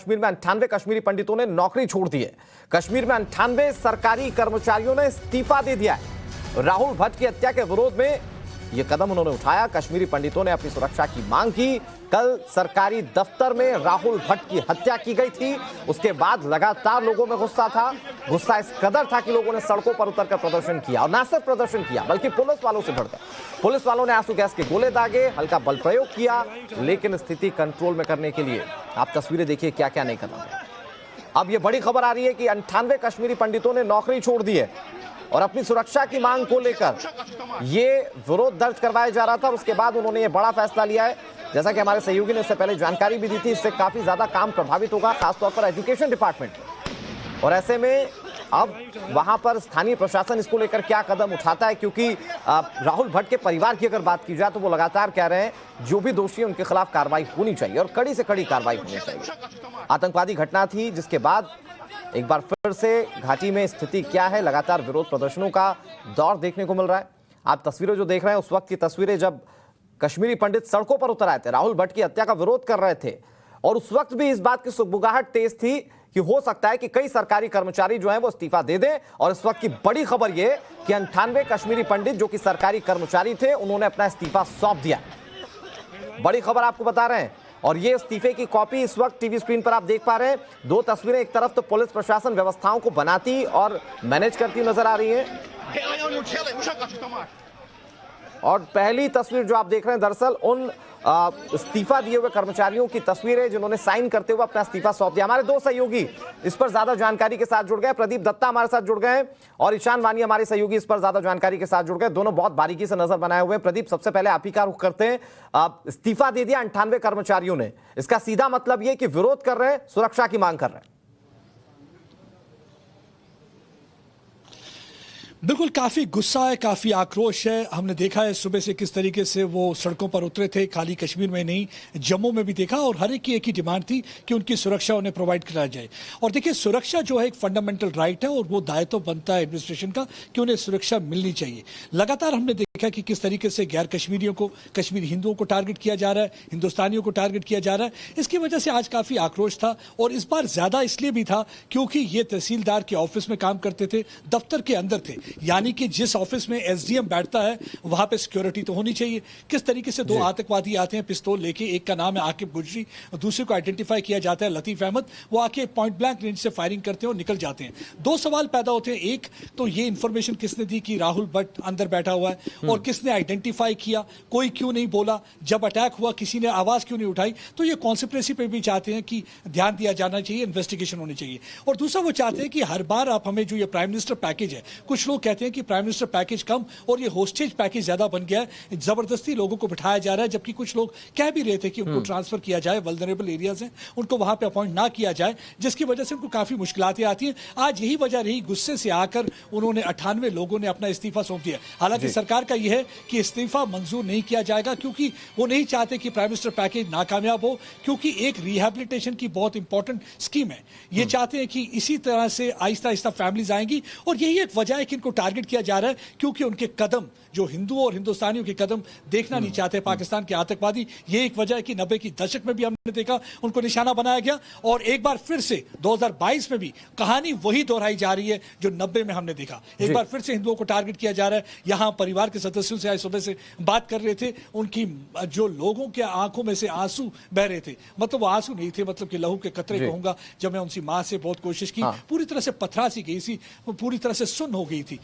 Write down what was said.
कश्मीर में 98 कश्मीरी पंडितों ने नौकरी छोड़ दी है। कश्मीर में 98 सरकारी कर्मचारियों ने इस्तीफा दे दिया है। राहुल भट्ट की हत्या के विरोध में यह कदम उन्होंने उठाया। कश्मीरी पंडितों ने अपनी सुरक्षा की मांग की। कल सरकारी दफ्तर में राहुल भट्ट की हत्या की गई थी। उसके बाद लगातार लोगों में गुस्सा था। गुस्सा इस कदर था कि लोगों ने सड़कों पर उतरकर प्रदर्शन किया, और न सिर्फ प्रदर्शन किया बल्कि पुलिस वालों से भिड़ गए। पुलिस वालों ने आंसू गैस के गोले दागे, हल्का बल प्रयोग किया, लेकिन स्थिति कंट्रोल में करने के लिए आप तस्वीरें देखिए क्या क्या नहीं करना है। अब यह बड़ी खबर आ रही है कि 98 कश्मीरी पंडितों ने नौकरी छोड़ दी है और अपनी सुरक्षा की मांग को लेकर ये विरोध दर्ज करवाया जा रहा था। और उसके बाद उन्होंने ये बड़ा फैसला लिया है। जैसा कि हमारे सहयोगी ने इससे पहले जानकारी भी दी थी, इससे काफी ज्यादा काम प्रभावित होगा, खासतौर पर एजुकेशन डिपार्टमेंट। और ऐसे में अब वहां पर स्थानीय प्रशासन इसको लेकर क्या कदम उठाता है, क्योंकि राहुल भट्ट के परिवार की अगर बात की जाए तो वो लगातार कह रहे हैं जो भी दोषी है उनके खिलाफ कार्रवाई होनी चाहिए और कड़ी से कड़ी कार्रवाई होनी चाहिए। आतंकवादी घटना थी जिसके बाद एक बार फिर से घाटी में स्थिति क्या है, लगातार विरोध प्रदर्शनों का दौर देखने को मिल रहा है। आप तस्वीरें जो देख रहे हैं उस वक्त की तस्वीरें जब कश्मीरी पंडित सड़कों पर उतर आए थे, राहुल भट्ट की हत्या का विरोध कर रहे थे। और उस वक्त भी इस बात की सुगबुगाहट तेज थी कि हो सकता है कि कई सरकारी कर्मचारी जो हैं वो इस्तीफा दे दें। और इस वक्त की बड़ी खबर यह कि 98 कश्मीरी पंडित जो कि सरकारी कर्मचारी थे, उन्होंने अपना इस्तीफा सौंप दिया। बड़ी खबर आपको बता रहे हैं। और ये इस्तीफे की कॉपी इस वक्त टीवी स्क्रीन पर आप देख पा रहे हैं। दो तस्वीरें, एक तरफ तो पुलिस प्रशासन व्यवस्थाओं को बनाती और मैनेज करती नजर आ रही है, और पहली तस्वीर जो आप देख रहे हैं दरअसल उन इस्तीफा दिए हुए कर्मचारियों की तस्वीर है जिन्होंने साइन करते हुए अपना इस्तीफा सौंप दिया। हमारे दो सहयोगी इस पर ज्यादा जानकारी के साथ जुड़ गए। प्रदीप दत्ता हमारे साथ जुड़ गए हैं और ईशान वानी हमारे सहयोगी इस पर ज्यादा जानकारी के साथ जुड़ गए। दोनों बहुत बारीकी से नजर बनाए हुए हैं। प्रदीप, सबसे पहले आप ही का रुख करते हैं। इस्तीफा दे दिया 98 कर्मचारियों ने, इसका सीधा मतलब यह कि विरोध कर रहे हैं, सुरक्षा की मांग कर रहे हैं। बिल्कुल, काफी गुस्सा है, काफी आक्रोश है। हमने देखा है सुबह से किस तरीके से वो सड़कों पर उतरे थे। खाली कश्मीर में नहीं, जम्मू में भी देखा, और हर एक की एक ही डिमांड थी कि उनकी सुरक्षा उन्हें प्रोवाइड कराया जाए। और देखिए, सुरक्षा जो है एक फंडामेंटल राइट है और वो दायित्व बनता है एडमिनिस्ट्रेशन का कि उन्हें सुरक्षा मिलनी चाहिए। लगातार हमने देखा कि किस तरीके से गैर कश्मीरियों को, कश्मीरी हिंदुओं को टारगेट किया जा रहा है, हिंदुस्तानियों को टारगेट किया जा रहा है। इसकी वजह से आज काफी आक्रोश था, और इस बार ज्यादा इसलिए भी था क्योंकि ये तहसीलदार के ऑफिस में काम करते थे, दफ्तर के अंदर थे। यानी कि जिस ऑफिस में एसडीएम बैठता है वहां पे सिक्योरिटी तो होनी चाहिए। किस तरीके से दो आतंकवादी आते हैं पिस्तौल लेके, एक का नाम है आकिब गुजरी, दूसरे को आइडेंटिफाई किया जाता है लतीफ अहमद, वो आके पॉइंट ब्लैंक रेंज से फायरिंग करते हैं और निकल जाते हैं। दो सवाल पैदा होते हैं। एक तो ये इंफॉर्मेशन किसने दी कि राहुल भट्ट अंदर बैठा हुआ है, और किसने आइडेंटिफाई किया, कोई क्यों नहीं बोला, जब अटैक हुआ किसी ने आवाज क्यों नहीं उठाई। तो ये कॉन्स्पिरेसी पे भी चाहते हैं कि ध्यान दिया जाना चाहिए, इन्वेस्टिगेशन होनी चाहिए। और दूसरा वो चाहते हैं कि हर बार आप हमें जो ये प्राइम मिनिस्टर पैकेज है, कुछ लोग कहते हैं कि प्राइम मिनिस्टर पैकेज कम और ये होस्टेज पैकेज ज्यादा बन गया है, जबरदस्ती लोगों को बिठाया जा रहा है, जबकि कुछ लोग कह भी रहे थे कि उनको ट्रांसफर किया जाए, वल्नरेबल एरियाज हैं उनको वहां पे अपॉइंट ना किया जाए, जिसकी वजह से उनको काफी मुश्किलातें आती हैं। आज यही वजह रही, गुस्से से आकर उन्होंने 98 लोगों ने अपना इस्तीफा सौंप दिया। हालांकि सरकार का यह है कि इस्तीफा मंजूर नहीं किया जाएगा, क्योंकि वो नहीं चाहते कि प्राइम मिनिस्टर पैकेज नाकामयाब हो, क्योंकि एक रिहैबिलिटेशन की बहुत इंपॉर्टेंट स्कीम है। ये चाहते हैं कि इसी तरह से आहिस्ता आहिस्ता फैमिलीज आएंगी, और यही एक वजह है कि इनको टारगेट किया जा रहा है, क्योंकि उनके कदम, जो हिंदुओं और हिंदुस्तानियों के कदम देखना नहीं चाहते पाकिस्तान के आतंकवादी। ये एक वजह है कि 90 की दशक में भी हमने देखा उनको निशाना बनाया गया, और एक बार फिर से 2022 में भी कहानी वही दोहराई जा रही है जो 90 में हमने देखा। एक बार फिर से हिंदुओं को टारगेट किया जा रहा है। यहां परिवार के सदस्यों से आज सुबह से बात कर रहे थे, उनकी जो लोगों के आंखों में से आंसू बह रहे थे, मतलब वो आंसू नहीं थे, मतलब कि लहू के कतरे कहूंगा। जब मैं उनसी मां से बहुत कोशिश की, पूरी तरह से पथरा सी गई थी, पूरी तरह से सुन्न हो गई थी।